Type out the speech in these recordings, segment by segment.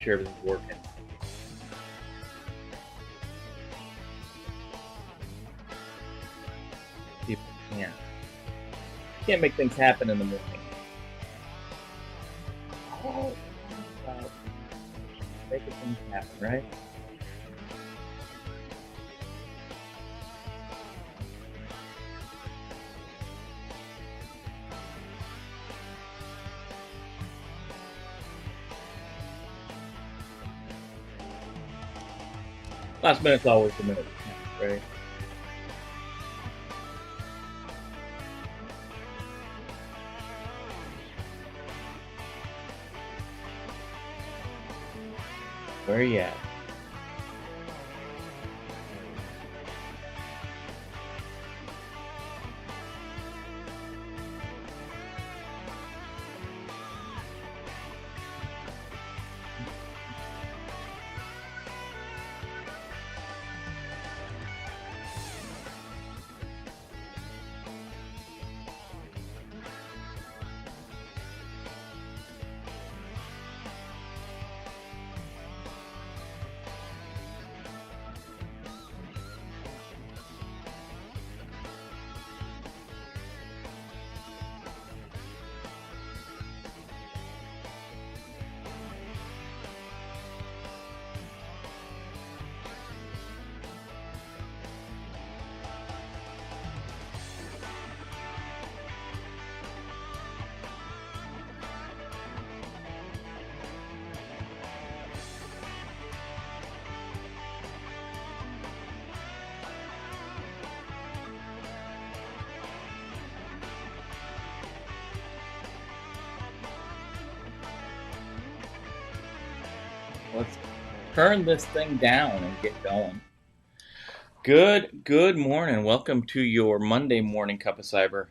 sure everything's working. People can't make things happen in the morning. All about making things happen, right? Last minute's always the minute that counts, right? Where are you at? Let's turn this thing down and get going. Good morning. Welcome to your Monday morning cup of cyber.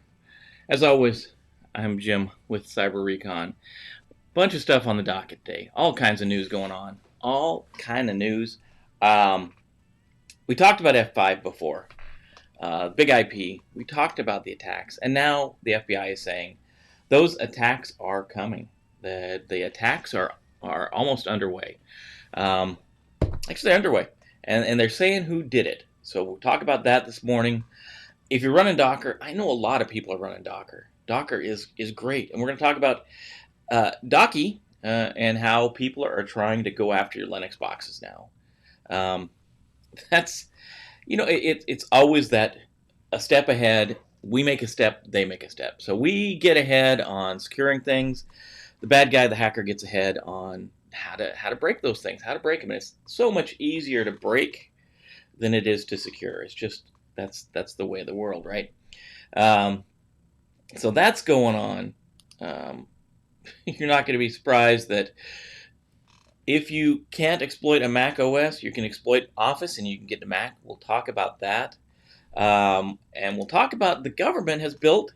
As always, I'm Jim with Cyber-Recon. Bunch of stuff on the docket today. All kinds of news going on. All kind of news. We talked about F5 before. Big IP. We talked about the attacks, and now the FBI is saying those attacks are coming. The attacks are almost underway. Actually, they're underway, and they're saying who did it. So we'll talk about that this morning. If you're running Docker, I know a lot of people are running Docker. Docker is great, and we're going to talk about Doki and how people are trying to go after your Linux boxes now. That's it's always that a step ahead. We make a step, they make a step. So we get ahead on securing things. The bad guy, the hacker, gets ahead on how to break those things, how to break them. And it's so much easier to break than it is to secure. It's just that's the way of the world, right? So that's going on. You're not going to be surprised that if you can't exploit a Mac OS, you can exploit Office and you can get to Mac. We'll talk about that. And we'll talk about the government has built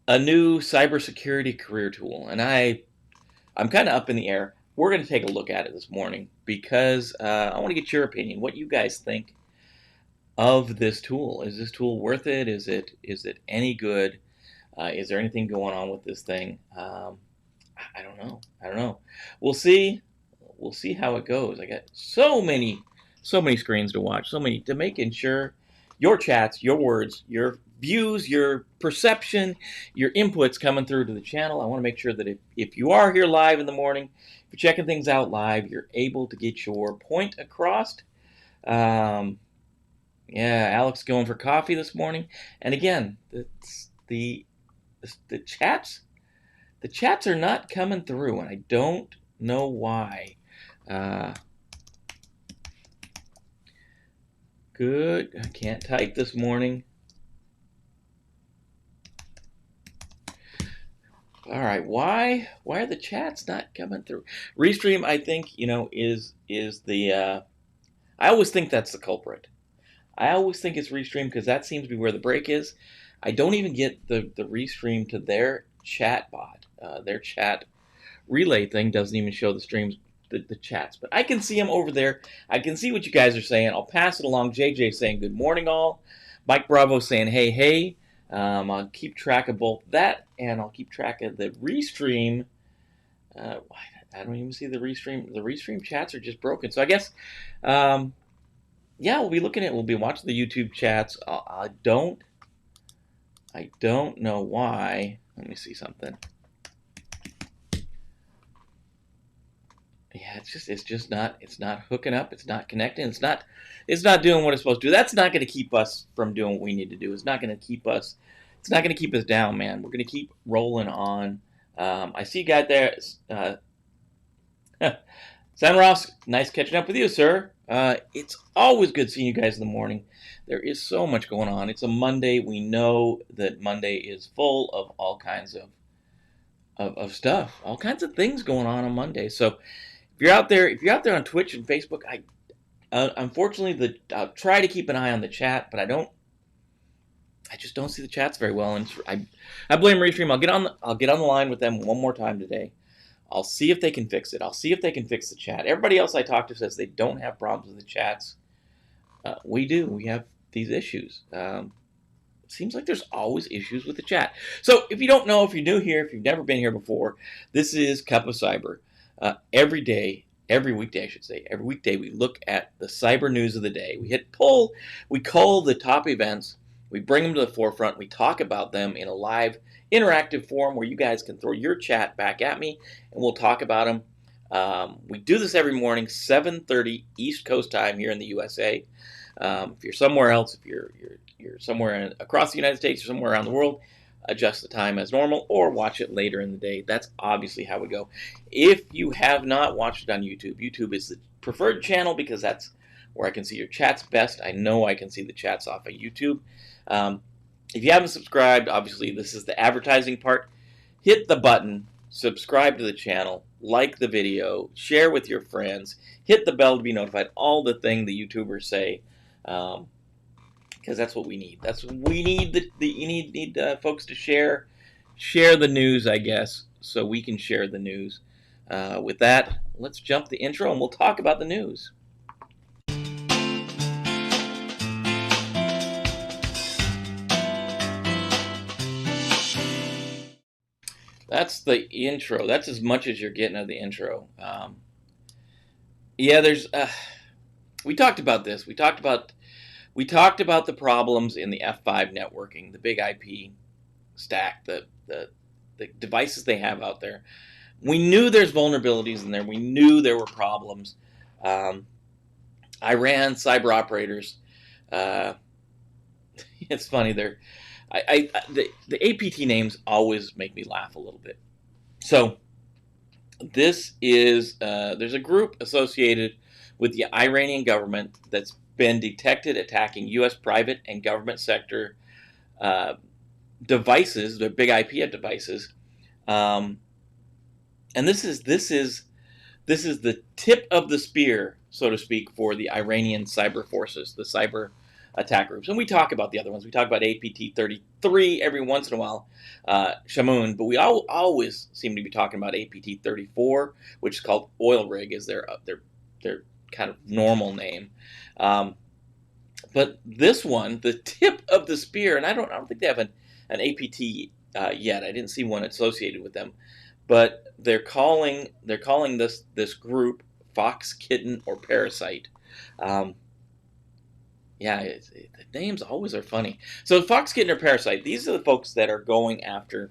a new cybersecurity career tool. And I'm kind of up in the air. We're going to take a look at it this morning because I want to get your opinion, what you guys think of this tool. Is this tool worth it? Is it any good? Is there anything going on with this thing? I don't know. We'll see. We'll see how it goes. I got so many screens to watch, so many to making sure your chats, your words, your views, your perception, your inputs coming through to the channel. I want to make sure that if you are here live in the morning, if you're checking things out live, you're able to get your point across. Yeah, Alex going for coffee this morning. And again, the chats are not coming through, and I don't know why. Good. I can't type this morning. All right. Why are the chats not coming through? Restream, I think, is the. I always think that's the culprit. I always think it's Restream because that seems to be where the break is. I don't even get the Restream to their chat bot. Their chat relay thing doesn't even show the streams, the chats. But I can see them over there. I can see what you guys are saying. I'll pass it along. JJ saying good morning all. Mike Bravo saying hey. I'll keep track of both that and I'll keep track of the Restream. I I don't even see the restream. The restream chats are just broken. So I guess, um, yeah, we'll be looking at. We'll be watching the YouTube chats. I don't know why. Let me see something. Yeah, it's not hooking up. It's not connecting. It's not doing what it's supposed to do. That's not going to keep us from doing what we need to do. It's not going to keep us. It's not going to keep us down, man. We're going to keep rolling on. I see you guys there. Sam Ross, nice catching up with you, sir. It's always good seeing you guys in the morning. There is so much going on. It's a Monday. We know that Monday is full of all kinds of stuff, all kinds of things going on Monday. So if you're out there on Twitch and Facebook, unfortunately I'll try to keep an eye on the chat, but I just don't see the chats very well, and I blame Restream. I'll get on the line with them one more time today. I'll see if they can fix it. I'll see if they can fix the chat. Everybody else I talk to says they don't have problems with the chats. We do. We have these issues. It seems like there's always issues with the chat. So if you don't know, if you're new here, if you've never been here before, this is Cup of Cyber. Every weekday, I should say. Every weekday we look at the cyber news of the day. We hit pull. We call the top events. We bring them to the forefront. We talk about them in a live interactive forum where you guys can throw your chat back at me, and we'll talk about them. We do this every morning, 7:30 East Coast time here in the USA. If you're somewhere else, if you're somewhere across the United States or somewhere around the world, adjust the time as normal or watch it later in the day. That's obviously how we go. If you have not watched it on YouTube, YouTube is the preferred channel because that's where I can see your chats best. I know I can see the chats off of YouTube. If you haven't subscribed, obviously this is the advertising part. Hit the button, subscribe to the channel, like the video, share with your friends, hit the bell to be notified, all the thing the YouTubers say, because that's what we need. That's what we need. You need folks to share the news, I guess, so we can share the news. With that, let's jump the intro and we'll talk about the news. That's the intro. That's as much as you're getting of the intro. Yeah, we talked about this. We talked about the problems in the F5 networking, the big IP stack, the devices they have out there. We knew there's vulnerabilities in there. We knew there were problems. Iran cyber operators. It's funny. The APT names always make me laugh a little bit. So this is there's a group associated with the Iranian government that's been detected attacking U.S. private and government sector devices, the big IP devices, and this is the tip of the spear, so to speak, for the Iranian cyber forces, the cyber attack groups. And we talk about the other ones. We talk about APT-33 every once in a while, Shamoon, but we always seem to be talking about APT-34, which is called Oil Rig, is their kind of normal name. But this one, the tip of the spear, and I don't think they have an APT yet. I didn't see one associated with them, but they're calling this group Fox Kitten or Parasite. Yeah, the names always are funny. So Fox Kitten or Parasite, these are the folks that are going after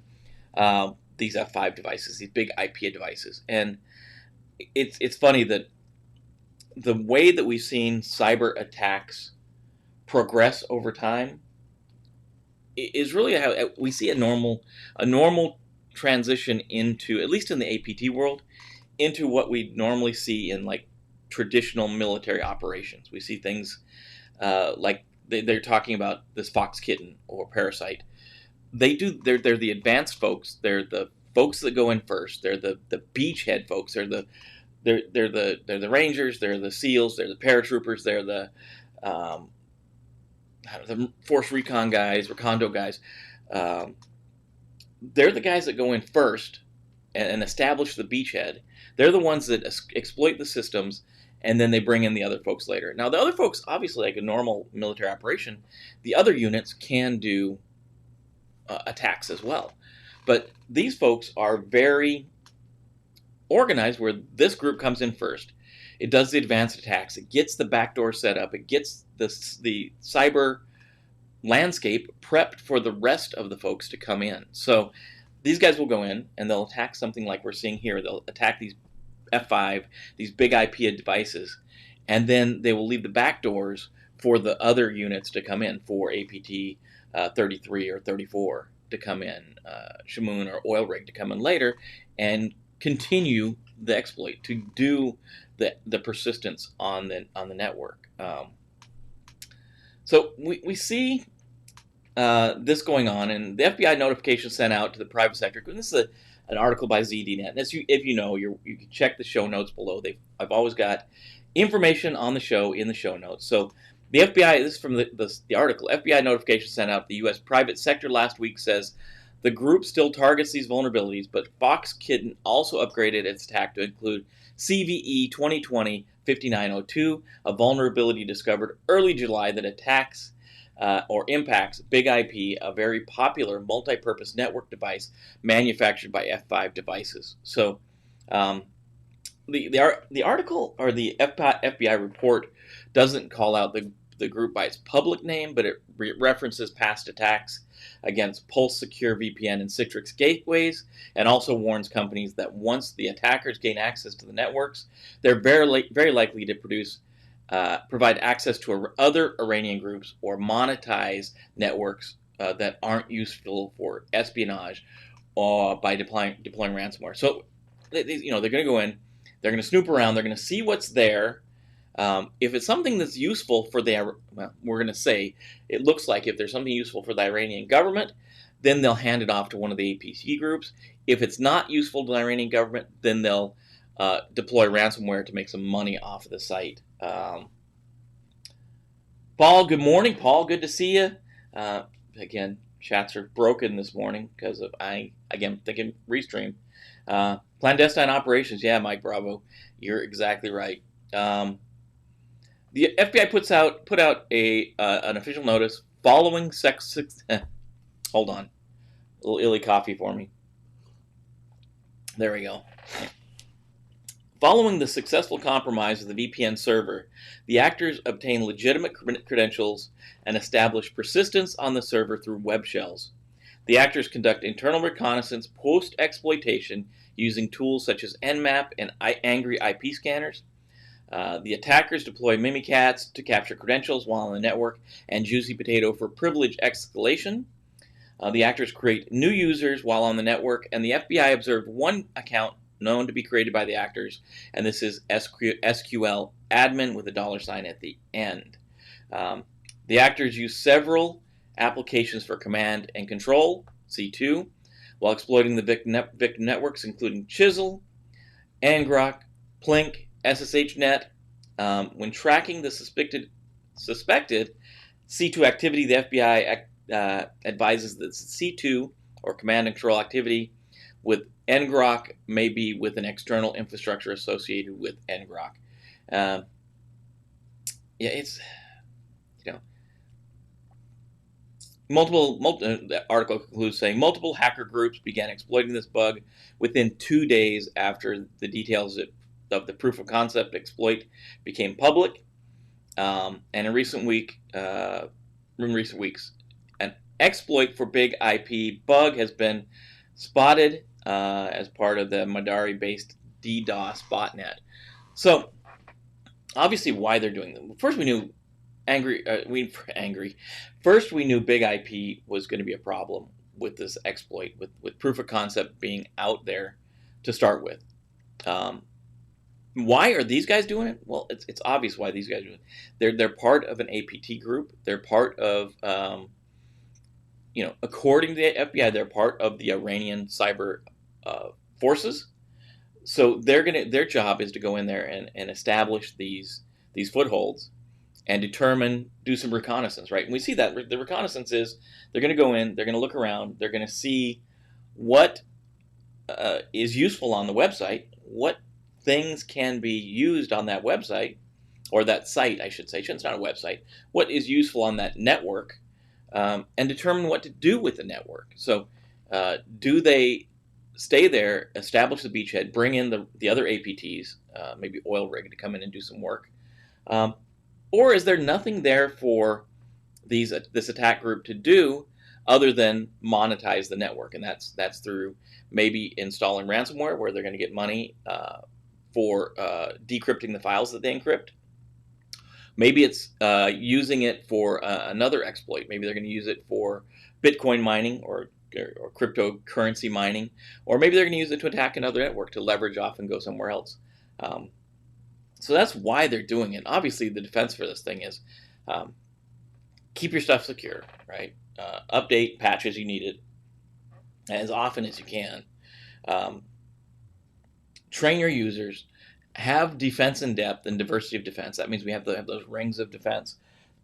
these F5 devices, these big IP devices, and it's funny that the way that we've seen cyber attacks progress over time is really how we see a normal transition into, at least in the APT world, into what we normally see in like traditional military operations. We see things like they're talking about this Fox Kitten or Parasite. They're the advanced folks. They're the folks that go in first. They're the beachhead folks. They're the Rangers. They're the SEALs. They're the paratroopers. They're the Force Recon guys, Recondo guys. They're the guys that go in first and establish the beachhead. They're the ones that exploit the systems, and then they bring in the other folks later. Now, the other folks, obviously, like a normal military operation, the other units can do attacks as well. But these folks are very organized where this group comes in first. It does the advanced attacks. It gets the backdoor set up. It gets the cyber landscape prepped for the rest of the folks to come in. So these guys will go in and they'll attack something like we're seeing here. They'll attack these F5, these big IP devices, and then they will leave the back doors for the other units to come in, for APT 33 or 34 to come in, Shamoon or Oil Rig to come in later, and continue the exploit to do the persistence on the network. So we see this going on, and the FBI notification sent out to the private sector. This is an article by ZDNet. And if you know, you can check the show notes below. I've always got information on the show in the show notes. So the FBI, this is from the article, FBI notification sent out to the U.S. private sector last week says the group still targets these vulnerabilities, but Fox-Kitten also upgraded its attack to include CVE 2020-5902, a vulnerability discovered early July that attacks or impacts Big IP, a very popular multi-purpose network device manufactured by F5 devices. So the article or the FBI report doesn't call out the group by its public name, but it references past attacks against Pulse Secure VPN and Citrix gateways, and also warns companies that once the attackers gain access to the networks, they're very likely to provide access to other Iranian groups or monetize networks that aren't useful for espionage or by deploying ransomware. So they're going to go in, they're going to snoop around, they're going to see what's there. If it's something that's useful for we're going to say it looks like if there's something useful for the Iranian government, then they'll hand it off to one of the APC groups. If it's not useful to the Iranian government, then they'll deploy ransomware to make some money off of the site. Paul, good morning. Paul, good to see you. Again, chats are broken this morning because of thinking restream. Clandestine operations, yeah, Mike Bravo, you're exactly right. The FBI put out an official notice following hold on, a little illy coffee for me. There we go. Following the successful compromise of the VPN server, the actors obtain legitimate credentials and establish persistence on the server through web shells. The actors conduct internal reconnaissance post-exploitation using tools such as Nmap and Angry IP scanners. The attackers deploy Mimikatz to capture credentials while on the network and Juicy Potato for privilege escalation. The actors create new users while on the network, and the FBI observed one account known to be created by the actors, and this is SQL admin with a $sign at the end. The actors use several applications for command and control, C2, while exploiting the victim networks, including Chisel, Ngrok, Plink, SSHnet. When tracking the suspected C2 activity, the FBI advises that C2 or command and control activity with Ngrok may be with an external infrastructure associated with Ngrok. It's the article concludes saying multiple hacker groups began exploiting this bug within 2 days after the details of the proof of concept exploit became public. And in recent weeks, an exploit for Big IP bug has been spotted as part of the Madari-based DDoS botnet. So, obviously, why they're doing them. First, we knew First, we knew Big IP was going to be a problem with this exploit, with proof of concept being out there to start with. Why are these guys doing it? Well, it's obvious why these guys are doing it. They're part of an APT group. They're part of according to the FBI, they're part of the Iranian cyber forces. So their job is to go in there and establish these footholds and do some reconnaissance, right? And we see that the reconnaissance is they're going to go in, they're going to look around, they're going to see what is useful on the website, what things can be used on that website, or that site, I should say. It's not a website. What is useful on that network, and determine what to do with the network. So do they stay there, establish the beachhead, bring in the other APTs, maybe oil rig to come in and do some work? Or is there nothing there for this attack group to do other than monetize the network? And that's through maybe installing ransomware, where they're going to get money for decrypting the files that they encrypt. Maybe it's using it for another exploit. Maybe they're going to use it for Bitcoin mining or cryptocurrency mining, or maybe they're going to use it to attack another network to leverage off and go somewhere else. So that's why they're doing it. Obviously, the defense for this thing is keep your stuff secure, right? Update, patch as you need it, as often as you can. Train your users. Have defense in depth and diversity of defense. That means we have to have those rings of defense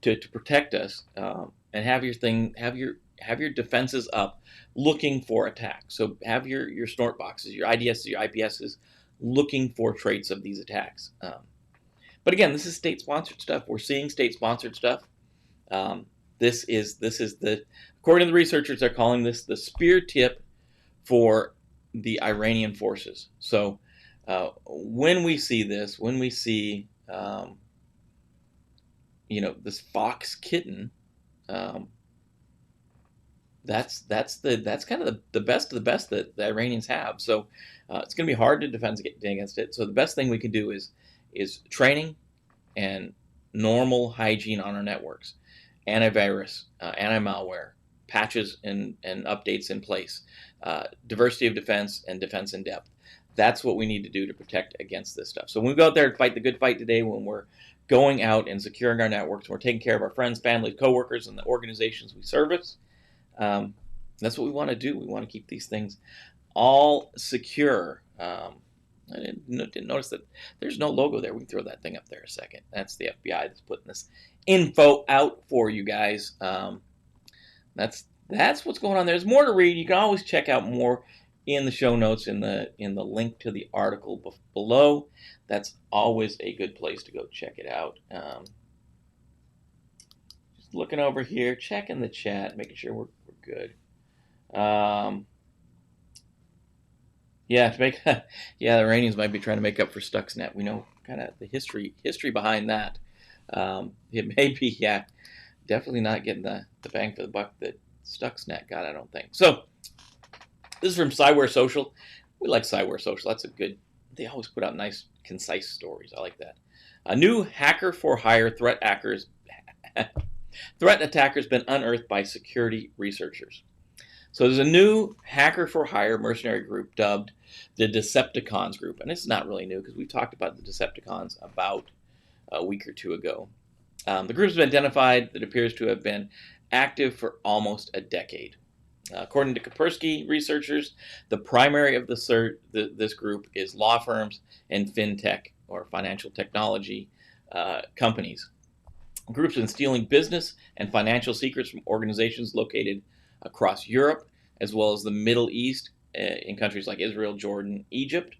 to protect us, and have your defenses up, looking for attacks. So have your snort boxes, your IDSs, your IPSs, looking for traits of these attacks. But again, this is state-sponsored stuff. We're seeing state-sponsored stuff. This is according to the researchers, they're calling this the spear tip for the Iranian forces. So when we see this, when we see this fox kitten, that's kind of the best of the best that the Iranians have. So it's going to be hard to defend against it. So the best thing we can do is training and normal hygiene on our networks, antivirus, anti-malware, patches and updates in place, diversity of defense and defense in depth. That's what we need to do to protect against this stuff. So when we go out there and fight the good fight today, when we're going out and securing our networks, we're taking care of our friends, family, coworkers, and the organizations we service, that's what we want to do. We want to keep these things all secure. I didn't notice that there's no logo there. We can throw that thing up there a second. That's the FBI that's putting this info out for you guys. That's what's going on there. There's more to read. You can always check out more in the show notes, in the link to the article below. That's always a good place to go check it out. Just looking over here, checking the chat, making sure we're good. The Iranians might be trying to make up for Stuxnet. We know kind of the history behind that. It may be, definitely not getting the bang for the buck that Stuxnet got, I don't think. So this is from Cyber Social. We like Cyber Social. That's a good. They always put out nice, concise stories. I like that. A new hacker for hire threat attackers been unearthed by security researchers. So there's a new hacker for hire mercenary group dubbed the Decepticons group, and it's not really new because we talked about the Decepticons about a week or two ago. The group has been identified that appears to have been active for almost a decade. According to Kaspersky researchers, the primary of this group is law firms and fintech, or financial technology companies. The group's been stealing business and financial secrets from organizations located across Europe, as well as the Middle East, in countries like Israel, Jordan, Egypt.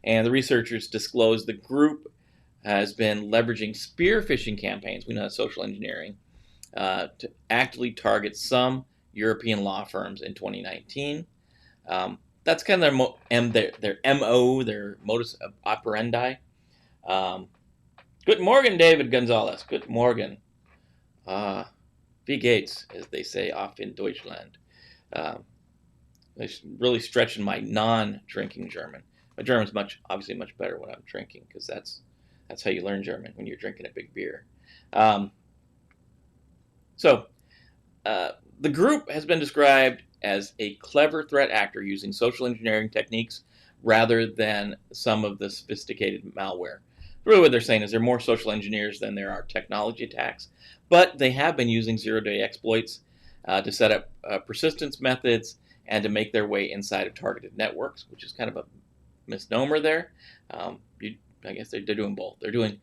And the researchers disclosed the group has been leveraging spear phishing campaigns, we know that's social engineering, to actively target some European law firms in 2019. That's kind of their MO, their modus operandi. Good morning, David Gonzalez. Good morning. Wie geht's, as they say off in Deutschland. Really stretching my non-drinking German. My German's obviously much better when I'm drinking, because that's how you learn German, when you're drinking a big beer. The group has been described as a clever threat actor using social engineering techniques rather than some of the sophisticated malware. Really what they're saying is they're more social engineers than there are technology attacks, but they have been using zero-day exploits to set up persistence methods and to make their way inside of targeted networks, which is kind of a misnomer there. I guess they're doing both. They're doing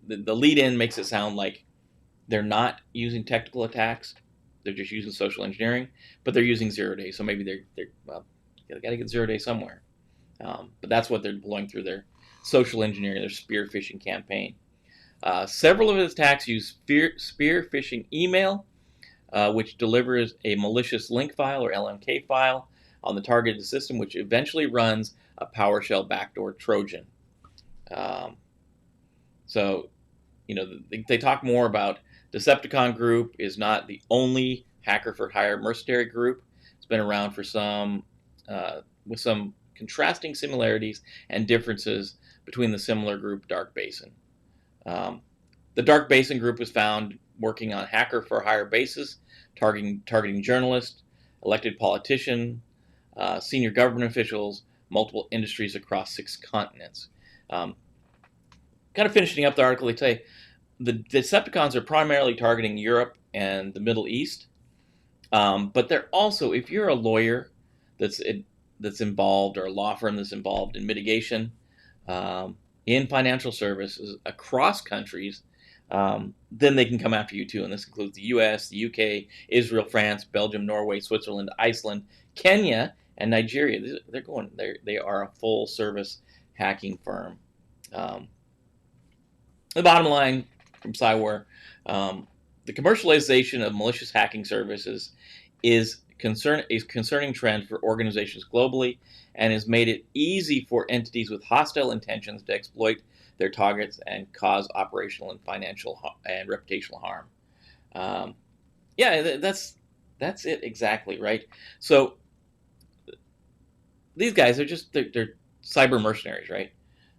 the lead-in makes it sound like they're not using technical attacks. They're just using social engineering, but they're using zero-day. So maybe they got to get zero-day somewhere. But that's what they're deploying through their social engineering, their spear phishing campaign. Several of his attacks use spear phishing email, which delivers a malicious link file or LMK file on the targeted system, which eventually runs a PowerShell backdoor Trojan. Um, so, they talk more about Decepticon Group is not the only hacker for hire mercenary group. It's been around for with some contrasting similarities and differences between the similar group Dark Basin. The Dark Basin group was found working on hacker for hire bases, targeting journalists, elected politicians, senior government officials, multiple industries across 6 continents. Kind of finishing up the article, they say the Decepticons are primarily targeting Europe and the Middle East, but they're also, if you're a lawyer that's involved, or a law firm that's involved in mitigation, in financial services across countries, then they can come after you too. And this includes the US, the UK, Israel, France, Belgium, Norway, Switzerland, Iceland, Kenya, and Nigeria. They are a full service hacking firm. The bottom line from Cyware, the commercialization of malicious hacking services is concerning trend for organizations globally, and has made it easy for entities with hostile intentions to exploit their targets and cause operational and financial and reputational harm. That's it exactly, right? So these guys are they're cyber mercenaries, right?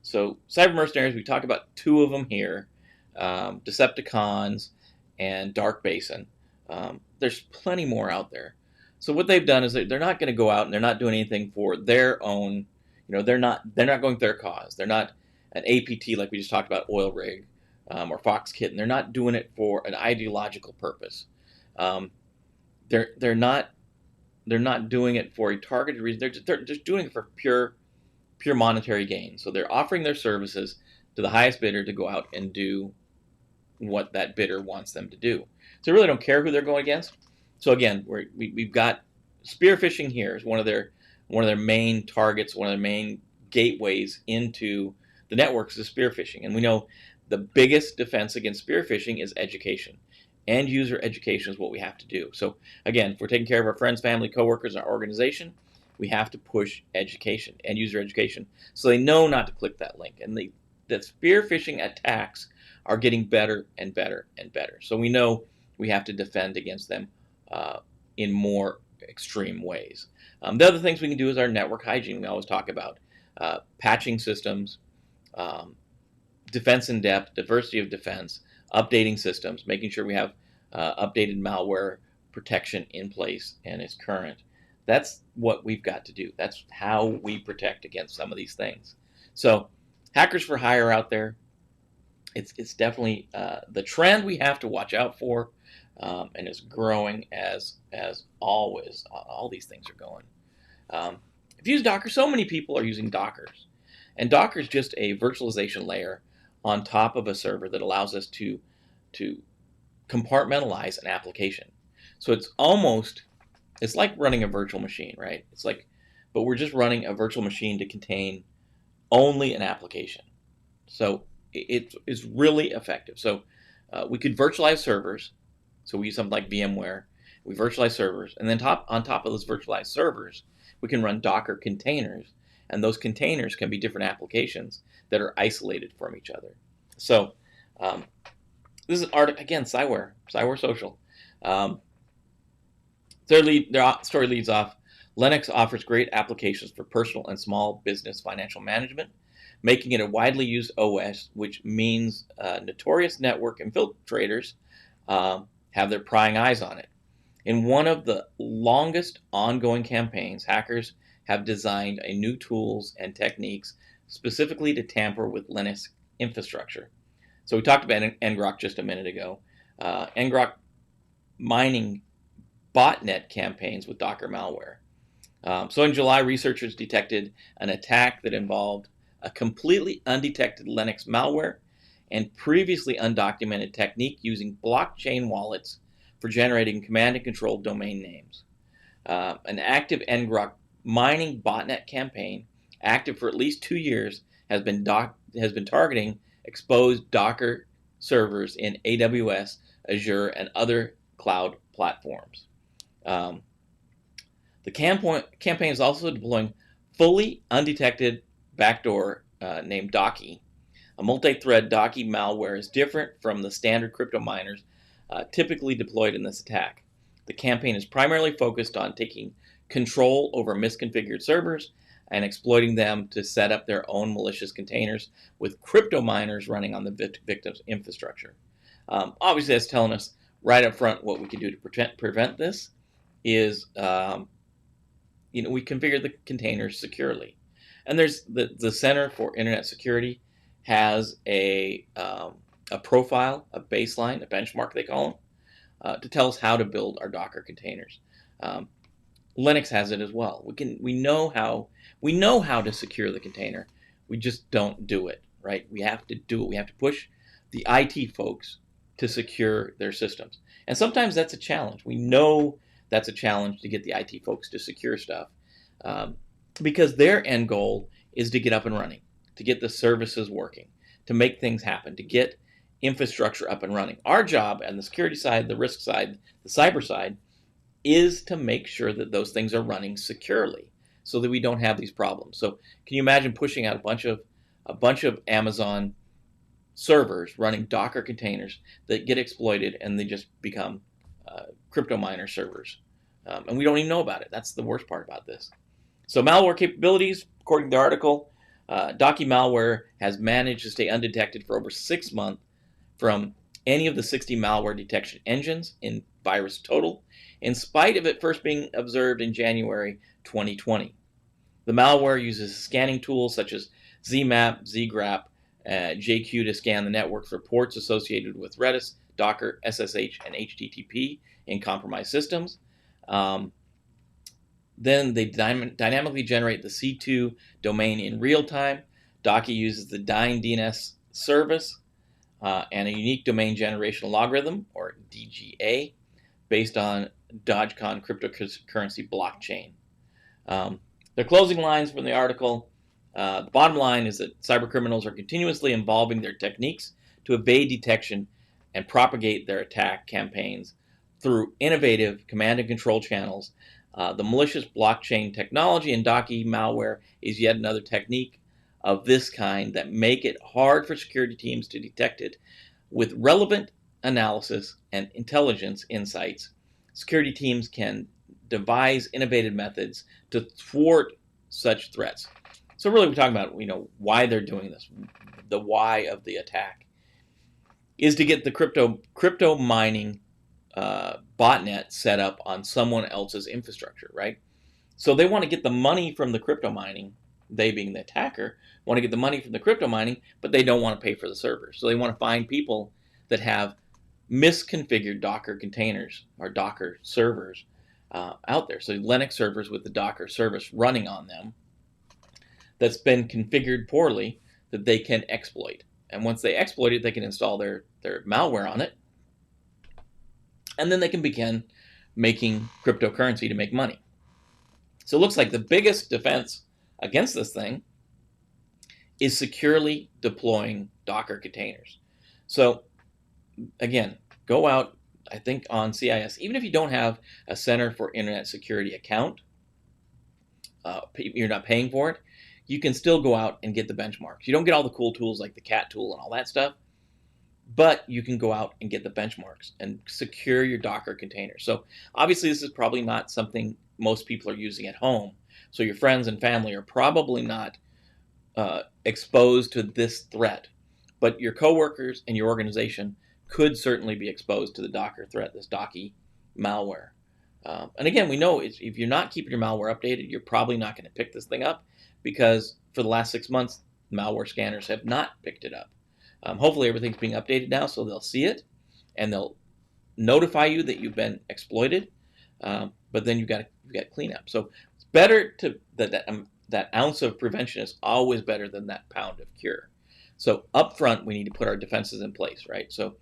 So cyber mercenaries, we talk about 2 of them here, Decepticons and Dark Basin. There's plenty more out there. So what they've done is they're not going to go out and they're not doing anything for their own. They're not going for their cause. They're not an APT like we just talked about, oil rig, or Fox Kitten. They're not doing it for an ideological purpose. They're not doing it for a targeted reason. They're just doing it for pure monetary gain. So they're offering their services to the highest bidder to go out and do what that bidder wants them to do. So they really don't care who they're going against. So again, we've got spear phishing here is one of their main targets, one of their main gateways into the networks is spear phishing. And we know the biggest defense against spear phishing is education. End user education is what we have to do. So again, if we're taking care of our friends, family, coworkers, and our organization, we have to push education, end user education, so they know not to click that link. And that spear phishing attacks are getting better and better and better. So we know we have to defend against them in more extreme ways. The other things we can do is our network hygiene. We always talk about patching systems, defense in depth, diversity of defense, updating systems, making sure we have updated malware protection in place and is current. That's what we've got to do. That's how we protect against some of these things. So hackers for hire out there, it's definitely the trend we have to watch out for, and it's growing as always. All these things are going. If you use Docker, so many people are using Dockers. And Docker is just a virtualization layer on top of a server that allows us to compartmentalize an application. So it's like running a virtual machine, right? But we're just running a virtual machine to contain only an application. So it is really effective. So we could virtualize servers. So we use something like VMware. We virtualize servers, and then on top of those virtualized servers, we can run Docker containers, and those containers can be different applications that are isolated from each other. So this is an article, again, Cyware Social. Their story leads off, Linux offers great applications for personal and small business financial management, making it a widely used OS, which means notorious network infiltrators have their prying eyes on it. In one of the longest ongoing campaigns, hackers have designed new tools and techniques specifically to tamper with Linux infrastructure. So we talked about ngrok just a minute ago. Ngrok mining botnet campaigns with Docker malware. So in July, researchers detected an attack that involved a completely undetected Linux malware and previously undocumented technique using blockchain wallets for generating command and control domain names. An active ngrok mining botnet campaign, active for at least 2 years, has been targeting exposed Docker servers in AWS, Azure, and other cloud platforms. The campaign is also deploying fully undetected backdoor named Doki. A multi-thread Doki malware is different from the standard crypto miners typically deployed in this attack. The campaign is primarily focused on taking control over misconfigured servers and exploiting them to set up their own malicious containers with crypto miners running on the victim's infrastructure. Obviously, that's telling us right up front what we can do to prevent this is we configure the containers securely. And there's the Center for Internet Security has a profile, a baseline, a benchmark they call them, to tell us how to build our Docker containers. Linux has it as well. We know how to secure the container. We just don't do it, right? We have to do it. We have to push the IT folks to secure their systems. And sometimes that's a challenge. We know that's a challenge to get the IT folks to secure stuff because their end goal is to get up and running, to get the services working, to make things happen, to get infrastructure up and running. Our job on the security side, the risk side, the cyber side, is to make sure that those things are running securely so that we don't have these problems. So can you imagine pushing out a bunch of Amazon servers running Docker containers that get exploited and they just become crypto miner servers? And we don't even know about it. That's the worst part about this. So malware capabilities, according to the article, Doki malware has managed to stay undetected for over 6 months from any of the 60 malware detection engines in virus total, in spite of it first being observed in January 2020. The malware uses scanning tools such as ZMAP, ZGRAP, JQ to scan the network for ports associated with Redis, Docker, SSH, and HTTP in compromised systems. Then they dynamically generate the C2 domain in real time. Doki uses the Dyn DNS service and a unique domain generation logarithm, or DGA, based on Dogecoin cryptocurrency blockchain. Their closing lines from the article, the bottom line is that cybercriminals are continuously evolving their techniques to evade detection and propagate their attack campaigns through innovative command and control channels. The malicious blockchain technology and Doki malware is yet another technique of this kind that make it hard for security teams to detect it. With relevant analysis and intelligence insights, security teams can devise innovative methods to thwart such threats. So really we're talking about, why they're doing this. The why of the attack is to get the crypto mining botnet set up on someone else's infrastructure, right? So they want to get the money from the crypto mining, they being the attacker, want to get the money from the crypto mining, but they don't want to pay for the servers. So they want to find people that have misconfigured Docker containers or Docker servers out there. So Linux servers with the Docker service running on them that's been configured poorly that they can exploit. And once they exploit it, they can install their malware on it. And then they can begin making cryptocurrency to make money. So it looks like the biggest defense against this thing is securely deploying Docker containers. So again, go out, I think on CIS, even if you don't have a Center for Internet Security account, you're not paying for it, you can still go out and get the benchmarks. You don't get all the cool tools like the cat tool and all that stuff, but you can go out and get the benchmarks and secure your Docker container. So obviously this is probably not something most people are using at home. So your friends and family are probably not exposed to this threat, but your coworkers and your organization could certainly be exposed to the Docker threat, this Doki malware. And again, we know if you're not keeping your malware updated, you're probably not going to pick this thing up because for the last 6 months, malware scanners have not picked it up. Hopefully everything's being updated now so they'll see it and they'll notify you that you've been exploited, but then you've got cleanup. So it's better to that ounce of prevention is always better than that pound of cure. So up front, we need to put our defenses in place, right? So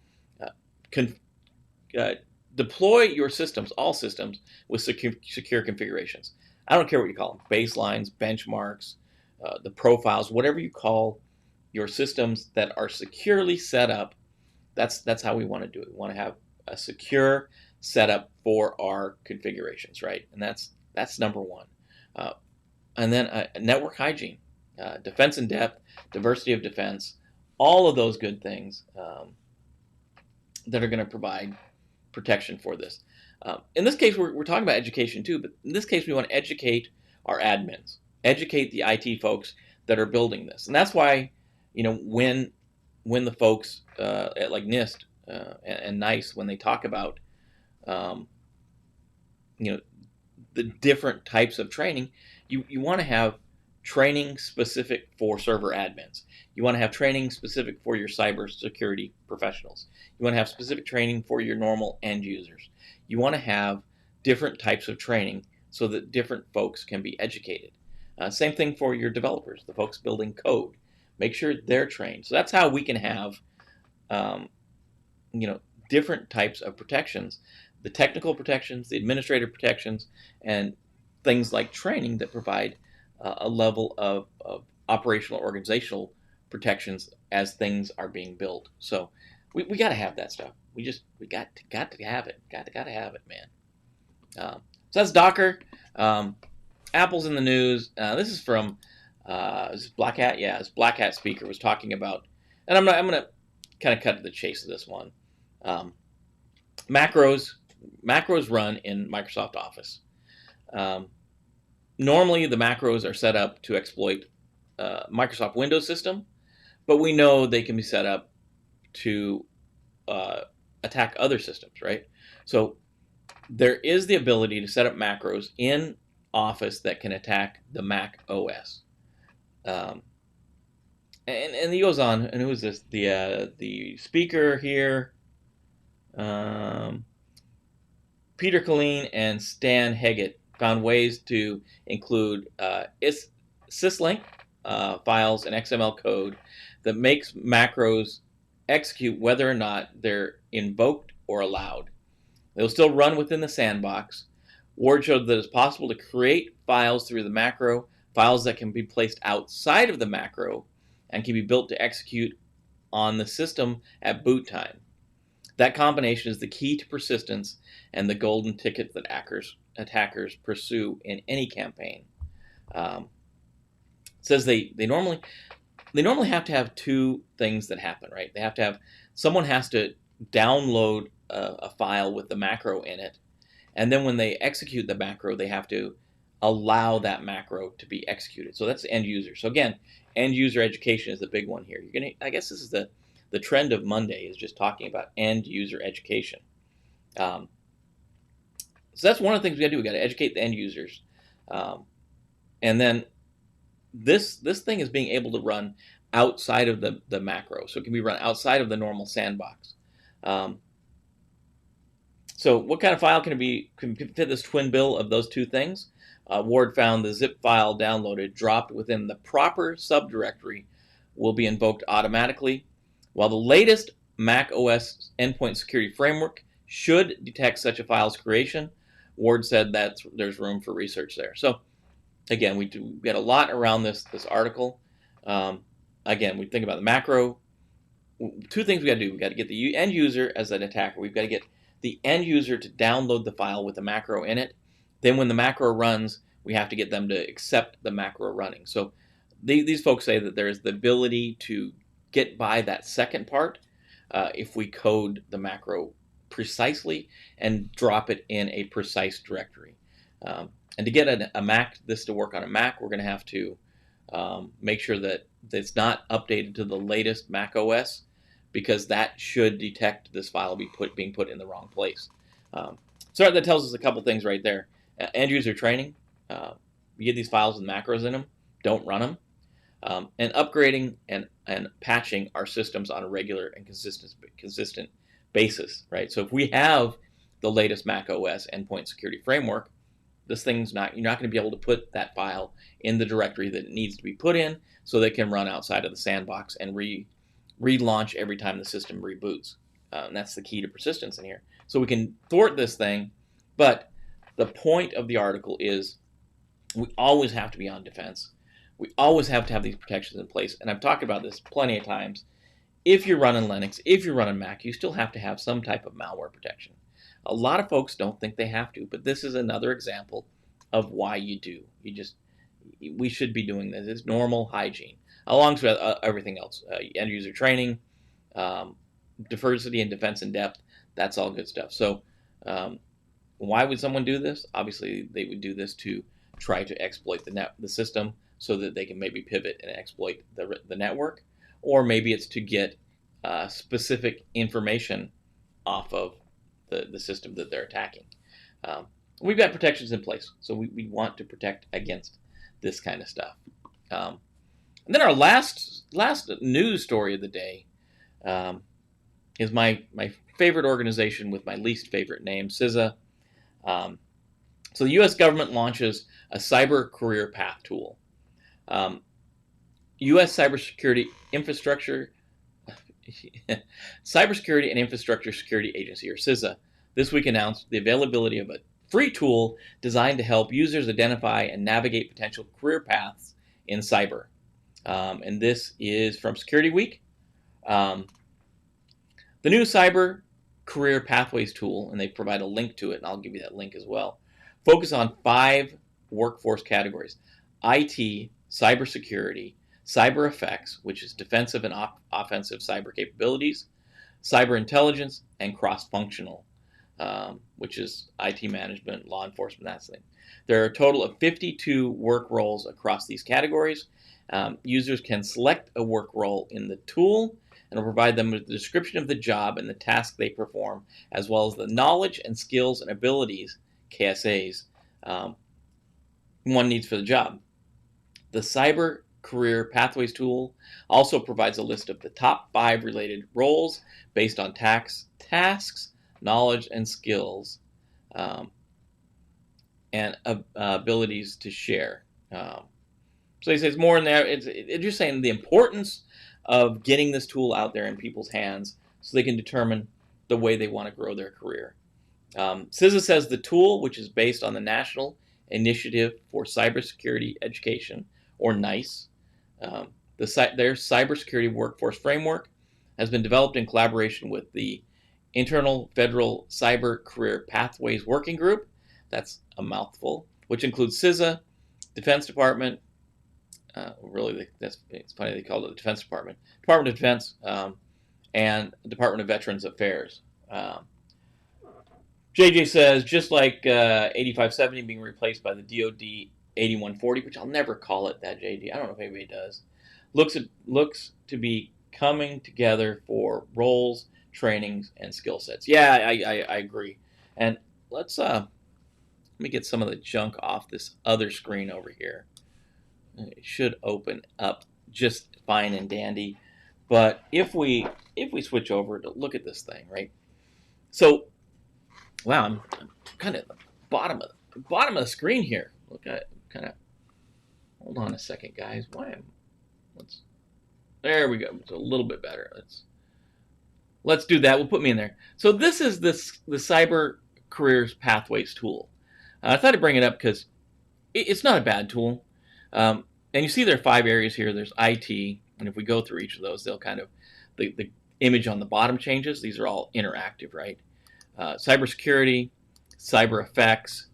deploy your systems, all systems, with secure configurations. I don't care what you call them, baselines, benchmarks, the profiles, whatever you call your systems that are securely set up. That's how we want to do it. We want to have a secure setup for our configurations, right? And that's That's number one. And then network hygiene, defense in depth, diversity of defense, all of those good things that are going to provide protection for this. In this case, we're talking about education too, but in this case, we want to educate our admins, educate the IT folks that are building this, and that's why, when the folks at like NIST and NICE, when they talk about, um, the different types of training, you want to have training specific for server admins. You want to have training specific for your cybersecurity professionals. You want to have specific training for your normal end users. You want to have different types of training so that different folks can be educated. Same thing for your developers, the folks building code. Make sure they're trained. So that's how we can have, um, different types of protections, the technical protections, the administrative protections, and things like training that provide a level of operational organizational protections as things are being built. So we got to have that stuff. We got to have it. Got to have it, man. So that's Docker. Apple's in the news. This is from is this Black Hat? Yeah, this Black Hat speaker was talking about, and I'm gonna kind of cut to the chase of this one. Macros run in Microsoft Office. Normally, the macros are set up to exploit Microsoft Windows system, but we know they can be set up to attack other systems, right? So there is the ability to set up macros in Office that can attack the Mac OS. And he goes on, and who is this? The speaker here, Peter Colleen and Stan Heggett found ways to include syslink files and XML code that makes macros execute whether or not they're invoked or allowed. They'll still run within the sandbox. Ward showed that it's possible to create files through the macro, files that can be placed outside of the macro and can be built to execute on the system at boot time. That combination is the key to persistence and the golden ticket that attackers pursue in any campaign. It says they normally have to have two things that happen, right? They have to have, someone has to download a file with the macro in it, and then when they execute the macro, they have to allow that macro to be executed. So that's the end user. So again, end user education is the big one here. I guess this is the trend of Monday, is just talking about end user education. So that's one of the things we got to do. We got to educate the end users, and then this thing is being able to run outside of the macro, so it can be run outside of the normal sandbox. So what kind of file can fit this twin bill of those two things? Ward found the zip file downloaded dropped within the proper subdirectory will be invoked automatically, while the latest macOS endpoint security framework should detect such a file's creation. Ward said that there's room for research there. So again, we get a lot around this article. Again, we think about the macro. Two things we got to do. We got to get the end user as an attacker. We've got to get the end user to download the file with the macro in it. Then when the macro runs, we have to get them to accept the macro running. So these folks say that there's the ability to get by that second part if we code the macro precisely and drop it in a precise directory. And to get a Mac, this to work on a Mac, we're going to have to make sure that it's not updated to the latest Mac OS, because that should detect this file being put in the wrong place. So that tells us a couple things right there. End user training, you get these files with macros in them, don't run them. And upgrading and patching our systems on a regular and consistent basis, right? So if we have the latest Mac OS endpoint security framework, this thing's you're not going to be able to put that file in the directory that it needs to be put in, so they can run outside of the sandbox and relaunch every time the system reboots. And that's the key to persistence in here. So we can thwart this thing, but the point of the article is we always have to be on defense. We always have to have these protections in place. And I've talked about this plenty of times. If you're running Linux, if you're running Mac, you still have to have some type of malware protection. A lot of folks don't think they have to, but this is another example of why you do. We should be doing this. It's normal hygiene, alongside everything else. End user training, um, diversity and defense in depth. That's all good stuff. So, why would someone do this? Obviously, they would do this to try to exploit the system so that they can maybe pivot and exploit the network, or maybe it's to get specific information off of the system that they're attacking. Um, we've got protections in place, so we want to protect against this kind of stuff. And then our last news story of the day is my favorite organization with my least favorite name, CISA. So the U.S. government launches a cyber career path tool. U.S. Cybersecurity and Infrastructure Security Agency, or CISA, this week announced the availability of a free tool designed to help users identify and navigate potential career paths in cyber. And this is from Security Week. The new Cyber Career Pathways tool, and they provide a link to it, and I'll give you that link as well, focus on 5 workforce categories: IT, cybersecurity, cyber effects, which is defensive and offensive cyber capabilities, cyber intelligence, and cross-functional, which is IT management, law enforcement, that thing. There are a total of 52 work roles across these categories. Users can select a work role in the tool, and it'll provide them with the description of the job and the task they perform, as well as the knowledge and skills and abilities, KSAs, one needs for the job. The Cyber Career Pathways tool also provides a list of the top 5 related roles based on tasks, knowledge, and skills, and abilities to share. So he says more in there. It's just saying the importance of getting this tool out there in people's hands so they can determine the way they want to grow their career. CISA says the tool, which is based on the National Initiative for Cybersecurity Education, or NICE, their cybersecurity workforce framework has been developed in collaboration with the Internal Federal Cyber Career Pathways Working Group. That's a mouthful, which includes CISA, Defense Department. It's funny they call it the Defense Department, Department of Defense, and Department of Veterans Affairs. JJ says, just like 8570 being replaced by the DoD 8140, which I'll never call it that, JJ. I don't know if anybody does. Looks to be coming together for roles, trainings, and skill sets. Yeah, I agree. And let me get some of the junk off this other screen over here. It should open up just fine and dandy. But if we switch over to look at this thing, right? So, wow, I'm kind of at the bottom of the screen here. Look at kind of. Hold on a second, guys. There we go. It's a little bit better. Let's do that. We'll put me in there. So this is the Cyber Careers Pathways tool. I thought I'd bring it up because it's not a bad tool. And you see there are 5 areas here. There's IT, and if we go through each of those, they'll kind of the image on the bottom changes. These are all interactive, right? Cybersecurity, cyber effects,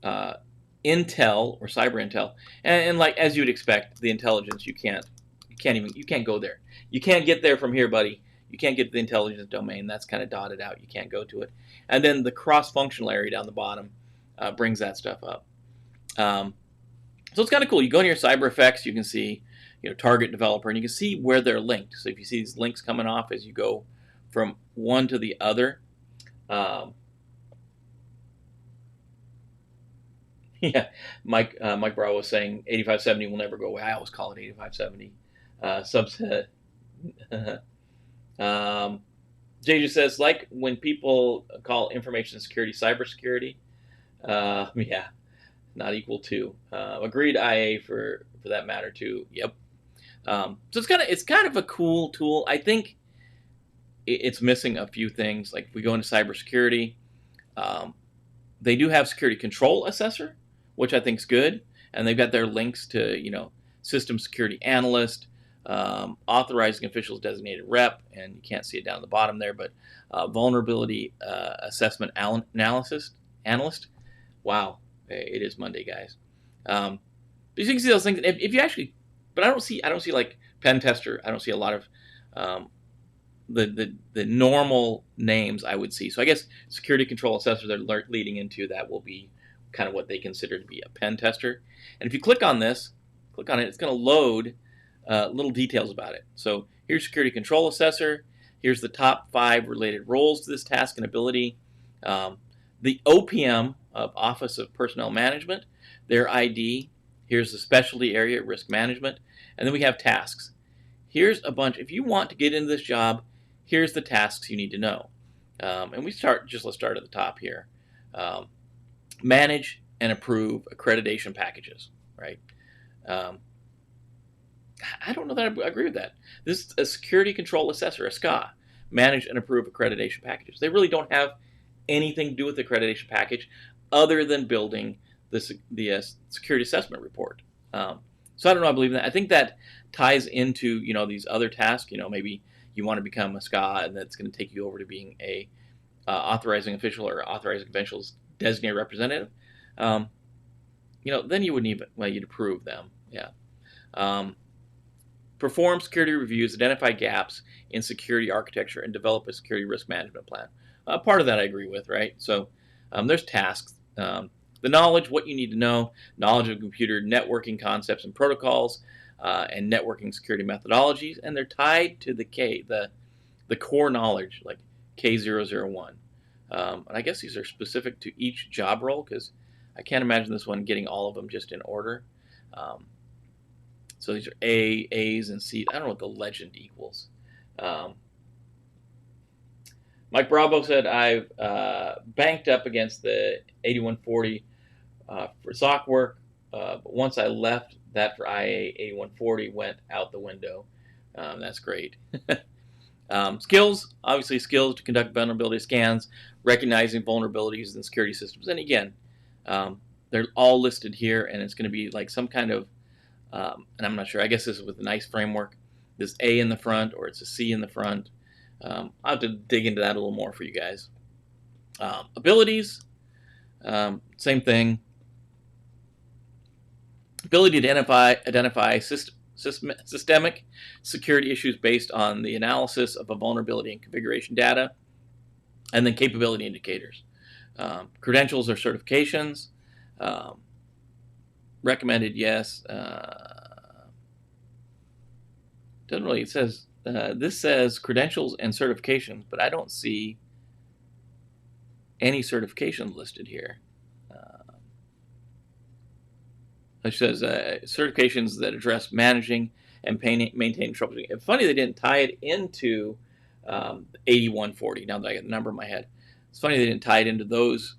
intel or cyber intel, and like as you'd expect, the intelligence you can't go there. You can't get there from here, buddy. You can't get to the intelligence domain. That's kind of dotted out. You can't go to it. And then the cross-functional area down the bottom brings that stuff up. So it's kind of cool. You go to your cyber effects, you can see, target developer, and you can see where they're linked. So if you see these links coming off as you go from one to the other, yeah, Mike Brow was saying 8570 will never go away. I always call it 8570 subset. JJ says, like when people call information security cybersecurity, yeah, not equal to. Agreed, IA for that matter too. Yep. So it's kind of a cool tool. I think it's missing a few things. Like if we go into cybersecurity, they do have security control assessor, which I think is good, and they've got their links to system security analyst, authorizing officials designated rep, and you can't see it down the bottom there, but vulnerability assessment analyst. Wow. It is Monday, guys. But you can see those things. If you actually, but I don't see like pen tester. I don't see a lot of the normal names I would see. So I guess security control assessor they're leading into that will be kind of what they consider to be a pen tester. And if you click on this, click on it, it's going to load little details about it. So here's security control assessor. Here's the top 5 related roles to this task and ability. The OPM of Office of Personnel Management, their ID. Here's the specialty area, risk management. And then we have tasks. Here's a bunch. If you want to get into this job, here's the tasks you need to know. And let's start at the top here. Manage and approve accreditation packages, right? I don't know that I agree with that. This is a security control assessor, a SCA. Manage and approve accreditation packages. They really don't have anything to do with the accreditation package other than building the security assessment report. So I don't know. I believe in that. I think that ties into these other tasks. Maybe you want to become a SCA, and that's going to take you over to being a authorizing official or authorizing official's designated representative. Then you wouldn't even you'd approve them. Yeah. Perform security reviews, identify gaps in security architecture, and develop a security risk management plan. Part of that I agree with, right? So there's tasks. The knowledge, what you need to know, knowledge of computer networking concepts and protocols, and networking security methodologies, and they're tied to the core knowledge, like K001. And I guess these are specific to each job role, because I can't imagine this one getting all of them just in order. So these are A's, and C's. I don't know what the legend equals. Mike Bravo said, I've banked up against the 8140 for SOC work, but once I left that for IA, 8140 went out the window. That's great. Skills, obviously skills to conduct vulnerability scans, recognizing vulnerabilities in security systems. And again, they're all listed here, and it's going to be like some kind of, and I'm not sure, I guess this is with a nice framework, this A in the front, or it's a C in the front. I'll have to dig into that a little more for you guys. Abilities, same thing. Ability to identify systemic security issues based on the analysis of a vulnerability and configuration data, and then capability indicators. Credentials or certifications. Recommended, yes. Doesn't really, it says, this says credentials and certifications, but I don't see any certifications listed here. It says certifications that address managing and maintaining troubleshooting. It's funny they didn't tie it into 8140, now that I get the number in my head. It's funny they didn't tie it into those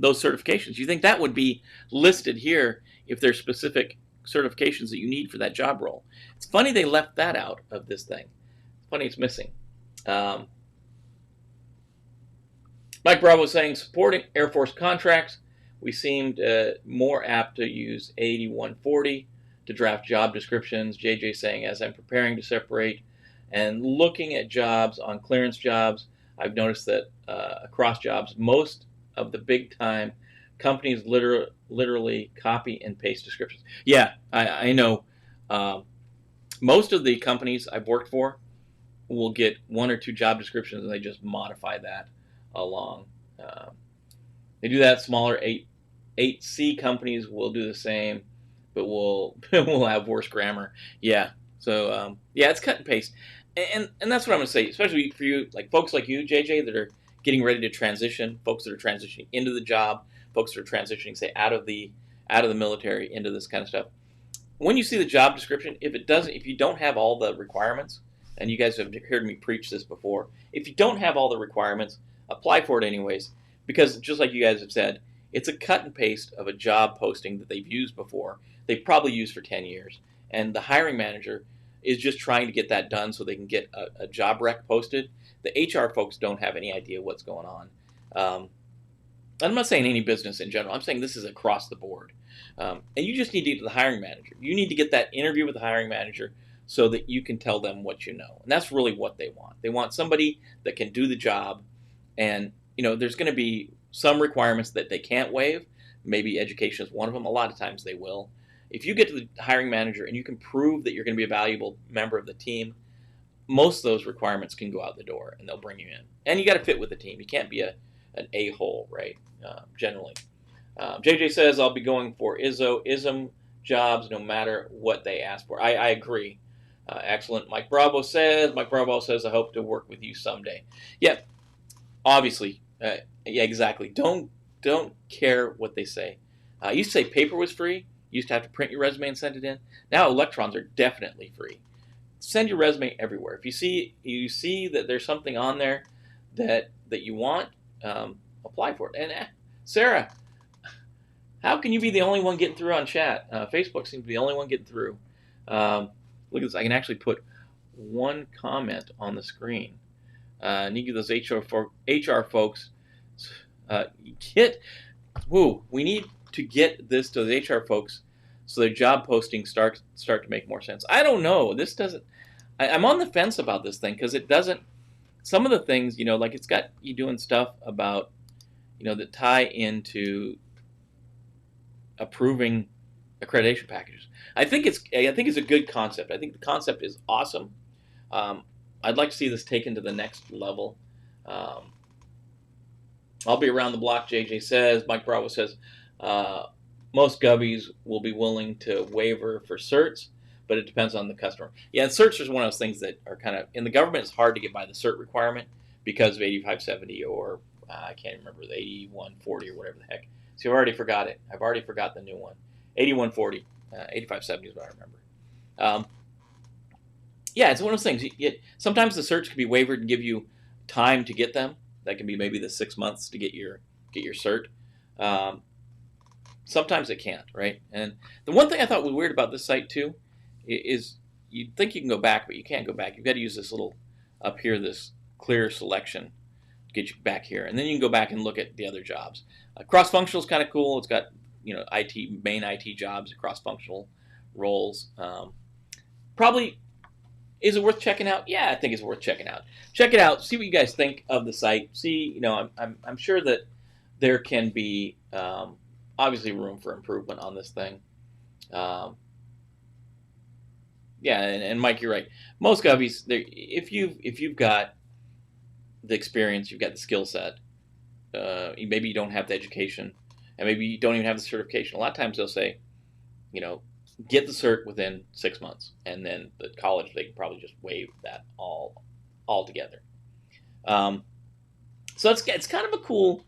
certifications. You think that would be listed here if there's specific certifications that you need for that job role. It's funny they left that out of this thing. It's funny it's missing. Mike Bravo was saying, supporting Air Force contracts, we seemed more apt to use 8140 to draft job descriptions. JJ saying, as I'm preparing to separate and looking at jobs on clearance jobs, I've noticed that across jobs, most of the big time companies literally copy and paste descriptions. Yeah, I know. Most of the companies I've worked for will get 1 or 2 job descriptions and they just modify that along. They do that. Smaller 8C companies will do the same, but will have worse grammar. Yeah. So yeah, it's cut and paste, and that's what I'm going to say, especially for you, like folks like you, JJ, that are getting ready to transition, folks that are transitioning into the job, folks that are transitioning, say, out of the military into this kind of stuff. When you see the job description, if you don't have all the requirements, and you guys have heard me preach this before, if you don't have all the requirements, apply for it anyways, because just like you guys have said, it's a cut and paste of a job posting that they've used before. They've probably used for 10 years. And the hiring manager is just trying to get that done so they can get a job rec posted. The HR folks don't have any idea what's going on. I'm not saying any business in general. I'm saying this is across the board. And you just need to get to the hiring manager. You need to get that interview with the hiring manager so that you can tell them what you know. And that's really what they want. They want somebody that can do the job. And, there's going to be some requirements that they can't waive. Maybe education is one of them. A lot of times they will. If you get to the hiring manager and you can prove that you're going to be a valuable member of the team, most of those requirements can go out the door and they'll bring you in. And you got to fit with the team. You can't be an a-hole, right? Generally. JJ says, I'll be going for ISM jobs no matter what they ask for. I agree. Excellent. Mike Bravo says, I hope to work with you someday. Yeah, obviously. Yeah, exactly. Don't care what they say. You used to say paper was free. You used to have to print your resume and send it in. Now electrons are definitely free. Send your resume everywhere. If you see that there's something on there that you want, apply for it. And Sarah, how can you be the only one getting through on chat? Facebook seems to be the only one getting through. Look at this. I can actually put one comment on the screen. Need to give those HR folks we need to get this to the HR folks so their job postings start to make more sense. I don't know. This doesn't. I'm on the fence about this thing because it doesn't. Some of the things, like it's got you doing stuff about, that tie into approving accreditation packages. I think it's a good concept. I think the concept is awesome. I'd like to see this taken to the next level. I'll be around the block, JJ says. Mike Bravo says, most govies will be willing to waiver for certs, but it depends on the customer. Yeah, and certs is one of those things that are kind of, in the government, it's hard to get by the cert requirement because of 8570 or I can't remember, the 8140 or whatever the heck. See, I've already forgot it. I've already forgot the new one. 8140. 8570 is what I remember. Yeah, it's one of those things. Sometimes the certs can be waived and give you time to get them. That can be maybe the 6 months to get your cert. Sometimes it can't, right? And the one thing I thought was weird about this site too is you'd think you can go back, but you can't go back. You've got to use this little up here, this clear selection to get you back here, and then you can go back and look at the other jobs. Cross-functional is kind of cool. It's got main IT jobs, cross-functional roles. Probably. Is it worth checking out? Yeah, I think it's worth checking out. Check it out. See what you guys think of the site. See, I'm sure that there can be obviously room for improvement on this thing. Yeah, and Mike, you're right. Most govies, if you've got the experience, you've got the skill set. Maybe you don't have the education, and maybe you don't even have the certification. A lot of times they'll say, get the cert within 6 months, and then the college, they can probably just waive that all together. So it's kind of a cool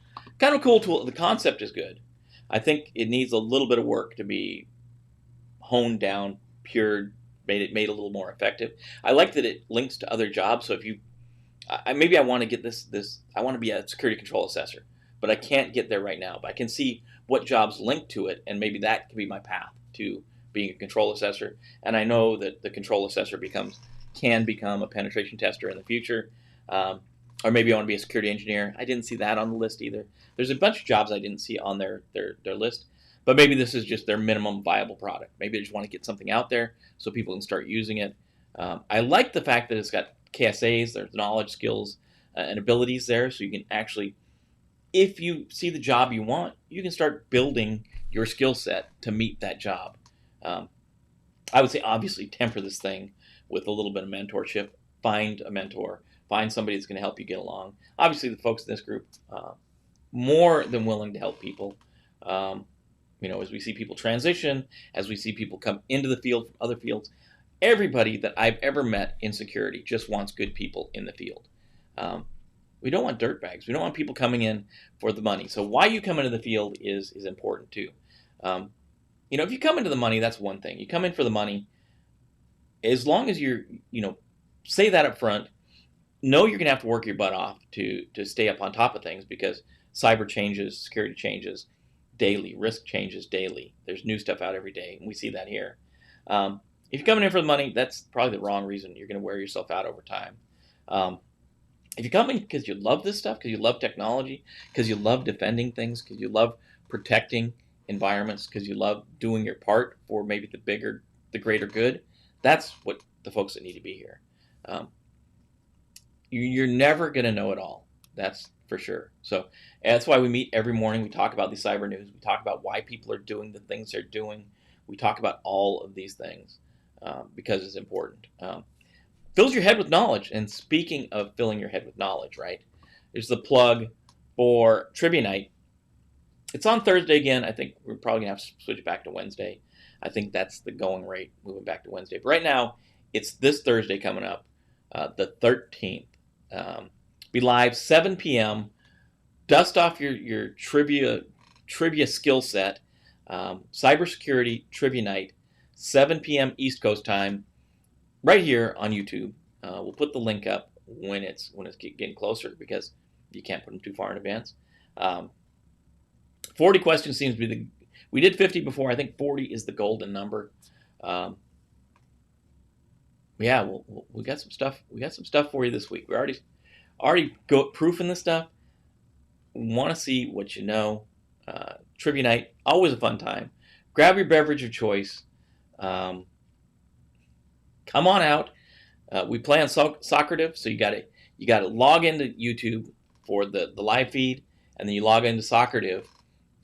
tool. The concept is good. I think it needs a little bit of work to be honed down, pured, made a little more effective. I like that it links to other jobs. So if you, maybe I want to get this, I want to be a security control assessor, but I can't get there right now. But I can see what jobs link to it, and maybe that can be my path to being a control assessor. And I know that the control assessor can become a penetration tester in the future. Or maybe I want to be a security engineer. I didn't see that on the list either. There's a bunch of jobs I didn't see on their list. But maybe this is just their minimum viable product. Maybe they just want to get something out there so people can start using it. I like the fact that it's got KSAs, there's knowledge, skills, and abilities there. So you can actually, if you see the job you want, you can start building your skill set to meet that job. I would say obviously temper this thing with a little bit of mentorship. Find a mentor. Find somebody that's going to help you get along. Obviously, the folks in this group, more than willing to help people. As we see people transition, as we see people come into the field from other fields, everybody that I've ever met in security just wants good people in the field. We don't want dirtbags. We don't want people coming in for the money. So why you come into the field is important too. If you come into the money, that's one thing. You come in for the money, as long as you're, say that up front, know you're going to have to work your butt off to stay up on top of things because cyber changes, security changes daily, risk changes daily. There's new stuff out every day, and we see that here. If you're coming in for the money, that's probably the wrong reason. You're going to wear yourself out over time. If you come in because you love this stuff, because you love technology, because you love defending things, because you love protecting environments, because you love doing your part for maybe the greater good, that's what the folks that need to be here. You're never going to know it all. That's for sure. So that's why we meet every morning. We talk about the cyber news. We talk about why people are doing the things they're doing. We talk about all of these things because it's important. Fills your head with knowledge. And speaking of filling your head with knowledge, right? There's the plug for Trivia Night. It's on Thursday again. I think we're probably going to have to switch it back to Wednesday. I think that's the going rate, moving back to Wednesday. But right now, it's this Thursday coming up, the 13th. Be live 7 p.m. Dust off your trivia skill set. Cybersecurity Trivia Night, 7 p.m. East Coast time, right here on YouTube. We'll put the link up when it's getting closer because you can't put them too far in advance. 40 questions seems to be we did 50 before. I think 40 is the golden number. Yeah, we got some stuff. We got some stuff for you this week. We already go proofing this stuff. Want to see what you know. Trivia night, always a fun time. Grab your beverage of choice. Come on out. We play on Socrative, so you got to log into YouTube for the live feed, and then you log into Socrative,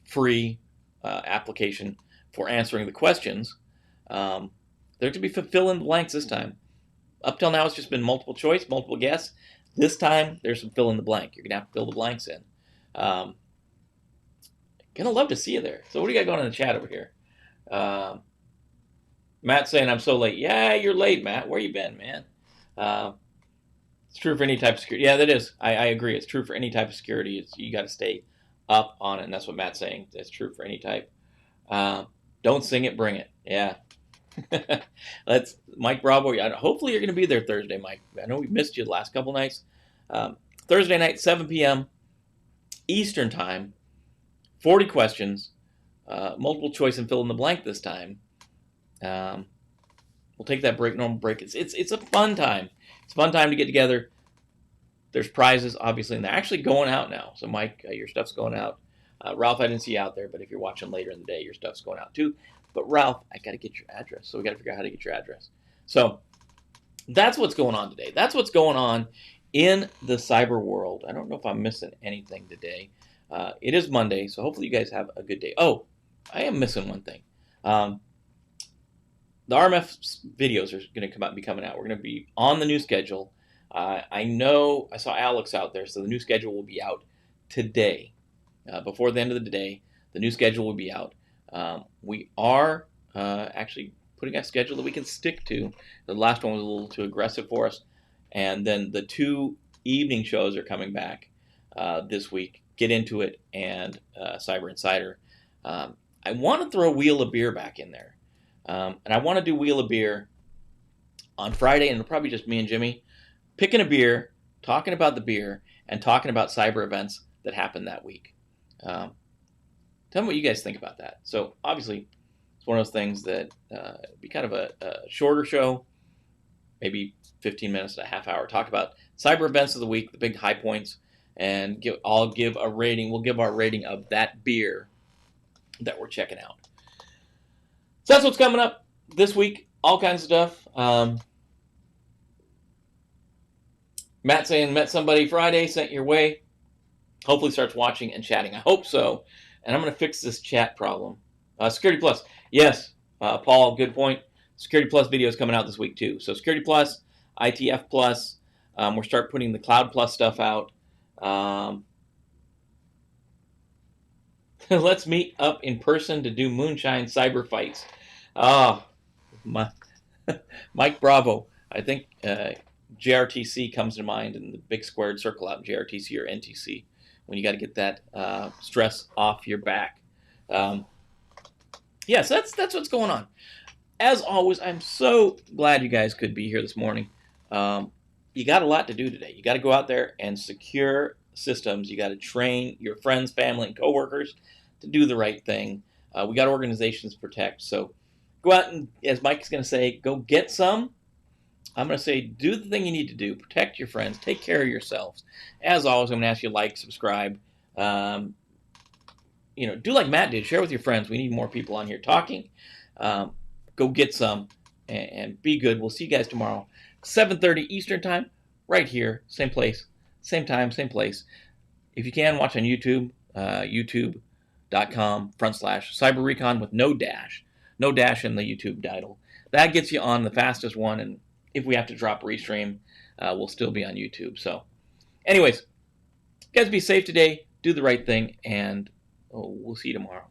free application for answering the questions. There to be fill in the blanks this time. Up till now, it's just been multiple choice, multiple guess. This time, there's some fill in the blank. You're gonna have to fill the blanks in. Gonna love to see you there. So what do you got going on in the chat over here? Matt's saying I'm so late. Yeah, you're late, Matt. Where you been, man? It's true for any type of security. Yeah, that is. I agree. It's true for any type of security. You got to stay up on it, and that's what Matt's saying. That's true for any type. Don't sing it, bring it. Yeah. Let's Mike Bravo. Hopefully you're going to be there Thursday, Mike. I know we missed you the last couple nights. Thursday night, 7 p.m. Eastern time. 40 questions, multiple choice and fill in the blank this time. We'll take that normal break. It's a fun time. It's a fun time to get together. There's prizes, obviously, and they're actually going out now. So, Mike, your stuff's going out. Ralph, I didn't see you out there, but if you're watching later in the day, your stuff's going out too. But, Ralph, I got to get your address. So we got to figure out how to get your address. So that's what's going on today. That's what's going on in the cyber world. I don't know if I'm missing anything today. It is Monday, so hopefully you guys have a good day. Oh, I am missing one thing. The RMF videos are going to be coming out. We're going to be on the new schedule. I know I saw Alex out there, so the new schedule will be out today. Before the end of the day, the new schedule will be out. We are actually putting a schedule that we can stick to. The last one was a little too aggressive for us. And then the 2 evening shows are coming back this week. Get Into It and Cyber Insider. I want to throw Wheel of Beer back in there. And I want to do Wheel of Beer on Friday, and it'll probably just me and Jimmy picking a beer, talking about the beer, and talking about cyber events that happened that week. Tell me what you guys think about that. So obviously, it's one of those things that be kind of a shorter show, maybe 15 minutes to a half hour. Talk about cyber events of the week, the big high points, and I'll give a rating. We'll give our rating of that beer that we're checking out. So that's what's coming up this week. All kinds of stuff. Matt saying met somebody Friday, sent your way. Hopefully starts watching and chatting. I hope so. And I'm going to fix this chat problem. Security Plus. Yes, Paul, good point. Security Plus video is coming out this week too. So Security Plus, ITF Plus. We'll start putting the Cloud Plus stuff out. Let's meet up in person to do moonshine cyber fights. Mike Bravo. I think JRTC comes to mind, and the big squared circle out in JRTC or NTC when you got to get that stress off your back. Yeah, so that's what's going on. As always, I'm so glad you guys could be here this morning. You got a lot to do today. You got to go out there and secure systems. You got to train your friends, family, and coworkers to do the right thing. We got organizations to protect. So go out and, as Mike's going to say, go get some. I'm going to say do the thing you need to do. Protect your friends. Take care of yourselves. As always, I'm going to ask you to like, subscribe. Do like Matt did. Share with your friends. We need more people on here talking. Go get some and be good. We'll see you guys tomorrow, 7:30 Eastern time, right here, same place, Same time, same place. If you can, watch on YouTube, youtube.com/Cyber-Recon with no dash. No dash in the YouTube title. That gets you on the fastest one, and if we have to drop restream, we'll still be on YouTube. So, anyways, guys, be safe today, do the right thing, and we'll see you tomorrow.